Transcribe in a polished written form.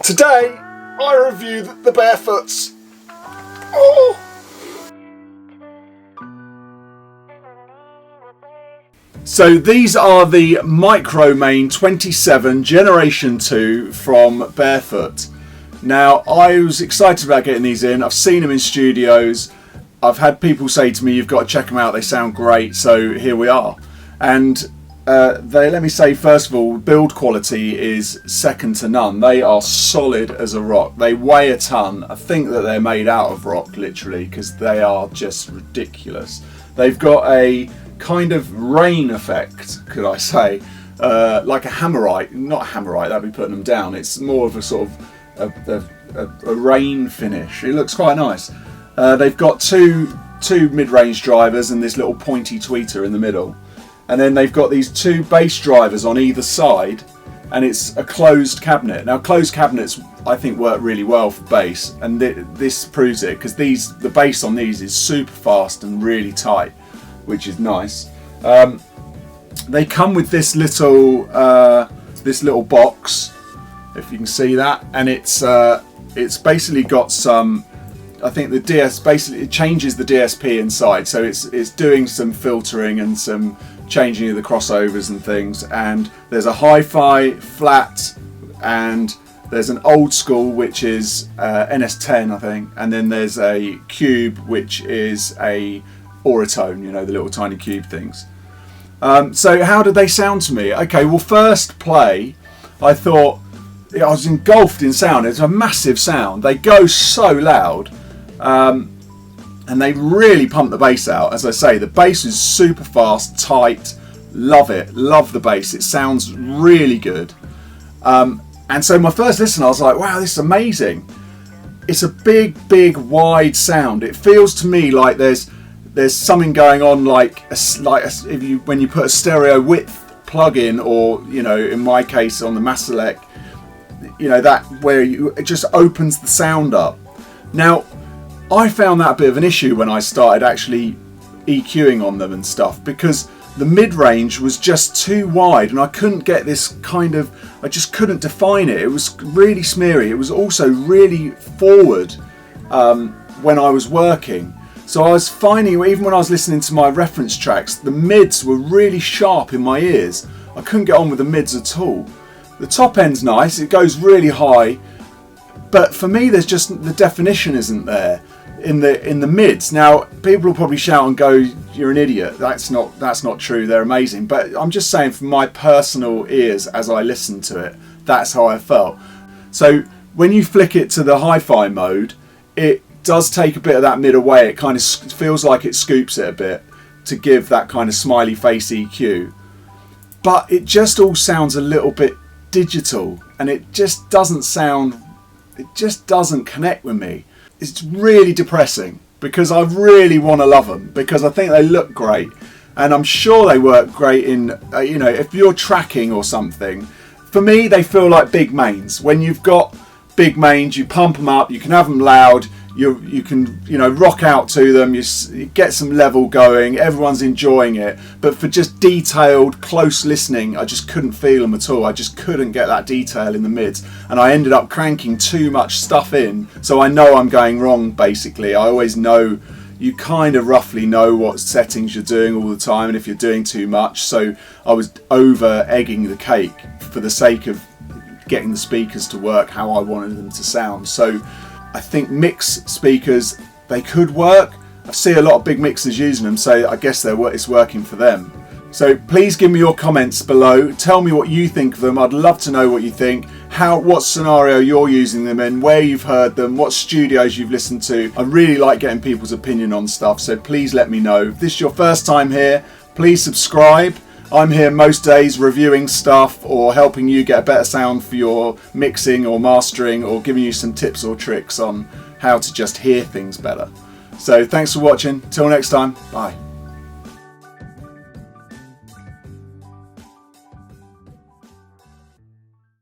Today, I review the Barefoots. Oh! So these are the MICROMAIN 27 Generation 2 from Barefoot. Now, I was excited about getting these in. I've seen them in studios. I've had people say to me, you've got to check them out, they sound great, so here we are. And let me say, first of all, build quality is second to none. They are solid as a rock. They weigh a ton. I think that they're made out of rock, literally, because they are just ridiculous. They've got a kind of rain effect, could I say, like a hammerite. Not hammerite, that'd be putting them down. It's more of a sort of a rain finish. It looks quite nice. They've got two mid-range drivers and this little pointy tweeter in the middle. And then they've got these two bass drivers on either side, and it's a closed cabinet. Now, closed cabinets, I think, work really well for bass, and this proves it, because the bass on these is super fast and really tight, which is nice. They come with this little box, if you can see that, and it's basically got some. I think the DS basically it changes the DSP inside, so it's doing some filtering and some changing of the crossovers and things. And there's a hi-fi flat, and there's an old school which is NS10, I think, and then there's a cube which is a Auratone, you know, the little tiny cube things. So how did they sound to me? Okay, well, first play, I thought I was engulfed in sound. It's a massive sound. They go so loud. And they really pump the bass out. As I say, the bass is super fast, tight. Love it. Love the bass. It sounds really good. And so my first listen, I was like, wow, this is amazing. It's a big, wide sound. It feels to me like there's something going on, like when you put a stereo width plug in, or, you know, in my case on the Maselec, you know, that where it just opens the sound up. Now, I found that a bit of an issue when I started actually EQing on them and stuff, because the mid-range was just too wide and I couldn't get this kind of, I just couldn't define it. It was really smeary. It was also really forward when I was working. So I was finding, even when I was listening to my reference tracks, the mids were really sharp in my ears. I couldn't get on with the mids at all. The top end's nice, it goes really high, but for me there's just, the definition isn't there in the mids. Now, people will probably shout and go, you're an idiot. That's not true. They're amazing. But I'm just saying, from my personal ears as I listened to it, that's how I felt. So when you flick it to the hi-fi mode, it does take a bit of that mid away. It kind of feels like it scoops it a bit to give that kind of smiley face EQ. But it just all sounds a little bit digital, and it just doesn't connect with me. It's really depressing, because I really want to love them, because I think they look great, and I'm sure they work great in, you know, if you're tracking or something. For me, they feel like big mains. When you've got big mains, you pump them up, you can have them loud, you can, you know, rock out to them, you get some level going, everyone's enjoying it. But for just detailed, close listening, I just couldn't feel them at all. I just couldn't get that detail in the mids, and I ended up cranking too much stuff in, so I know I'm going wrong. Basically, I always know, you kind of roughly know what settings you're doing all the time, and if you're doing too much. So I was over egging the cake for the sake of getting the speakers to work how I wanted them to sound. So I think mix speakers, they could work. I see a lot of big mixers using them, so I guess it's working for them. So please give me your comments below. Tell me what you think of them. I'd love to know what you think. What scenario you're using them in, where you've heard them, what studios you've listened to. I really like getting people's opinion on stuff, so please let me know. If this is your first time here, please subscribe. I'm here most days reviewing stuff or helping you get a better sound for your mixing or mastering, or giving you some tips or tricks on how to just hear things better. So thanks for watching. Till next time, bye.